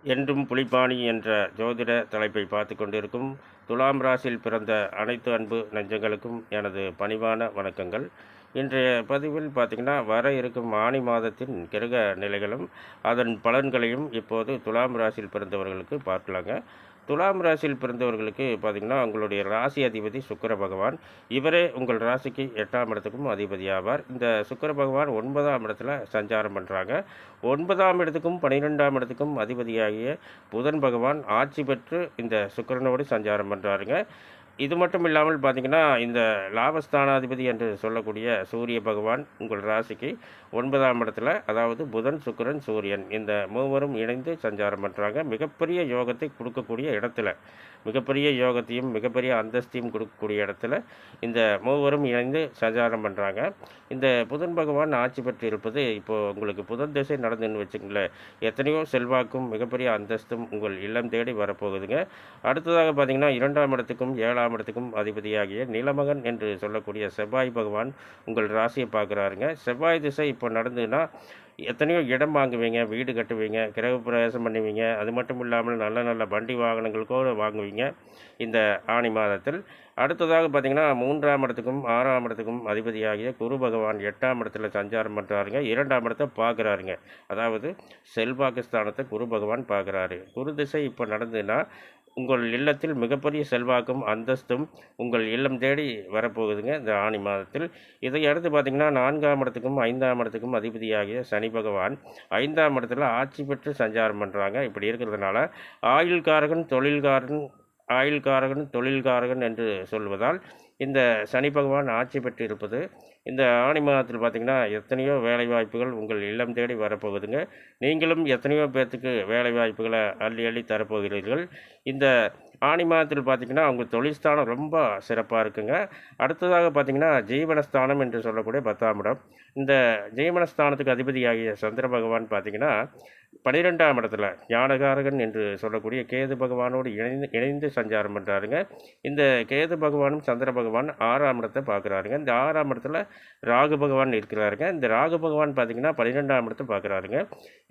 என்றும் புலிப்பாணி என்ற ஜோதிட தலைப்பை பார்த்து கொண்டிருக்கும் துலாம் ராசியில் பிறந்த அனைத்து அன்பு நெஞ்சங்களுக்கும் எனது பணிவான வணக்கங்கள். இன்றைய பதிவில் பார்த்திங்கன்னா, வர இருக்கும் ஆனி மாதத்தின் கிரக நிலைகளும் அதன் பலன்களையும் இப்போது துலாம் ராசியில் பிறந்தவர்களுக்கு பார்க்கலாங்க. துலாம் ராசியில் பிறந்தவர்களுக்கு பார்த்திங்கன்னா, உங்களுடைய ராசி அதிபதி சுக்கிர பகவான். இவரே உங்கள் ராசிக்கு 8ஆம் இடத்துக்கும் அதிபதி ஆவார். இந்த சுக்கிர பகவான் 9ஆம் இடத்துல சஞ்சாரம் பண்ணுறாங்க. 9ஆம் இடத்துக்கும் 12ஆம் இடத்துக்கும் அதிபதியாகிய புதன் பகவான் ஆட்சி பெற்று இந்த சுக்கிரனோடு சஞ்சாரம் பண்ணுறாருங்க. இது மட்டும் இல்லாமல் பார்த்திங்கன்னா, இந்த லாபஸ்தானாதிபதி என்று சொல்லக்கூடிய சூரிய பகவான் உங்கள் ராசிக்கு 9ஆம் இடத்துல, அதாவது புதன், சுக்கிரன், சூரியன் இந்த மூவரும் இணைந்து சஞ்சாரம் பண்ணுறாங்க. மிகப்பெரிய யோகத்தை கொடுக்கக்கூடிய இடத்துல, மிகப்பெரிய யோகத்தையும் மிகப்பெரிய அந்தஸ்தையும் கொடுக்கக்கூடிய இடத்துல இந்த மூவரும் இணைந்து சஞ்சாரம் பண்ணுறாங்க. இந்த புதன் பகவான் ஆட்சி பெற்று இருப்பது இப்போது உங்களுக்கு புதன் திசை நடந்துன்னு வச்சுங்களேன், எத்தனையோ செல்வாக்கும் மிகப்பெரிய அந்தஸ்தும் உங்கள் இல்லம் தேடி வரப்போகுதுங்க. அடுத்ததாக பார்த்திங்கன்னா, 2ஆம் இடத்துக்கும் 7ஆம் இடத்துக்கும் அதிபதியாகிய நிலமகன் என்று சொல்லக்கூடிய செவ்வாய் பகவான் உங்கள் ராசியை பார்க்குறாருங்க. செவ்வாய் திசை இப்போ நடந்ததுன்னா எத்தனையோ இடம் வாங்குவீங்க, வீடு கட்டுவீங்க, கிரக பிரவேசம் பண்ணுவீங்க. அது மட்டும் இல்லாமல் நல்ல நல்ல வண்டி வாகனங்கள் கூட வாங்குவீங்க இந்த ஆனி மாதத்தில். அடுத்ததாக பார்த்திங்கன்னா, 3ஆம் இடத்துக்கும் 6ஆம் இடத்துக்கும் அதிபதியாகிய குரு பகவான் 8ஆம் இடத்துல சஞ்சாரம் பண்ணுறாருங்க. 2ஆம் இடத்தை பார்க்குறாருங்க. அதாவது செல்வாக்கு ஸ்தானத்தை குரு பகவான் பார்க்குறாரு. குரு திசை இப்போ நடந்ததுன்னா உங்கள் இல்லத்தில் மிகப்பெரிய செல்வாக்கும் அந்தஸ்தும் உங்கள் இல்லம் தேடி வரப்போகுதுங்க இந்த ஆனி மாதத்தில். இதை அடுத்து பார்த்திங்கன்னா, 4ஆம் இடத்துக்கும் 5ஆம் இடத்துக்கும் அதிபதியாகிய சனி பகவான் 5ஆம் இடத்துல ஆட்சி பெற்று சஞ்சாரம் பண்ணுறாங்க. இப்படி இருக்கிறதுனால ஆயுள்காரகன் தொழில்காரகன் என்று சொல்வதால் இந்த சனி பகவான் ஆட்சி பெற்று இருப்பது இந்த ஆனி மாதத்தில் பார்த்திங்கன்னா, எத்தனையோ வேலைவாய்ப்புகள் உங்கள் இல்லம் தேடி வரப்போகுதுங்க. நீங்களும் எத்தனையோ பேர்த்துக்கு வேலைவாய்ப்புகளை அள்ளி அள்ளி தரப்போகிறீர்கள். இந்த ஆனி மாதத்தில் பார்த்திங்கன்னா, உங்கள் தொழில்ஸ்தானம் ரொம்ப சிறப்பாக இருக்குங்க. அடுத்ததாக பார்த்திங்கன்னா, ஜீவனஸ்தானம் என்று சொல்லக்கூடிய 10ஆம் இடம். இந்த ஜீவனஸ்தானத்துக்கு அதிபதியாகிய சந்திர பகவான் பார்த்திங்கன்னா, 12ஆம் இடத்துல ஞானகாரகன் என்று சொல்லக்கூடிய கேது பகவானோடு இணைந்து சஞ்சாரம் பண்ணுறாருங்க. இந்த கேது பகவானும் சந்திர பகவான் 6ஆம் இடத்தை பார்க்குறாருங்க. இந்த 6ஆம் இடத்துல ராகு பகவான் இருக்கிறாருங்க. இந்த ராகு பகவான் பார்த்திங்கன்னா 12ஆம் இடத்தை பார்க்குறாருங்க.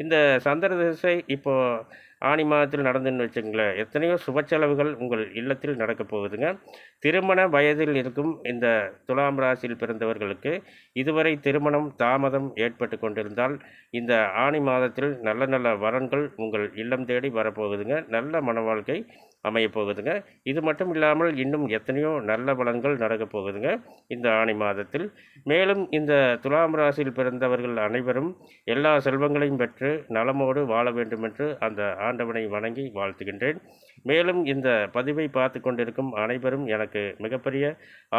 இந்த சந்திர திசை இப்போது ஆனி மாதத்தில் நடந்துன்னு வச்சுங்களேன், எத்தனையோ சுப செலவுகள் உங்கள் இல்லத்தில் நடக்கப் போகுதுங்க. திருமண வயதில் இருக்கும் இந்த துலாம் ராசியில் பிறந்தவர்களுக்கு இதுவரை திருமணம் தாமதம் ஏற்பட்டு கொண்டிருந்தால் இந்த ஆனி மாதத்தில் நல்ல நல்ல வரன்கள் உங்கள் இல்லம் தேடி வரப்போகுதுங்க. நல்ல மன வாழ்க்கை அமையப்போகுதுங்க. இது மட்டும் இல்லாமல் இன்னும் எத்தனையோ நல்ல பலன்கள் நடக்கப் போகுதுங்க இந்த ஆனி மாதத்தில். மேலும் இந்த துலாம் ராசியில் பிறந்தவர்கள் அனைவரும் எல்லா செல்வங்களையும் பெற்று நலமோடு வாழ வேண்டும் என்று அந்த ஆண்டவனை வணங்கி வாழ்த்துகின்றேன். மேலும் இந்த பதிவை பார்த்து கொண்டிருக்கும் அனைவரும் எனக்கு மிகப்பெரிய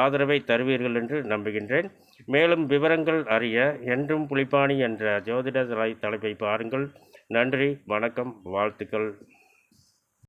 ஆதரவை தருவீர்கள் என்று நம்புகின்றேன். மேலும் விவரங்கள் அறிய என்றும் புலிப்பாணி என்ற ஜோதிட தலைப்பை பாருங்கள். நன்றி, வணக்கம், வாழ்த்துக்கள்.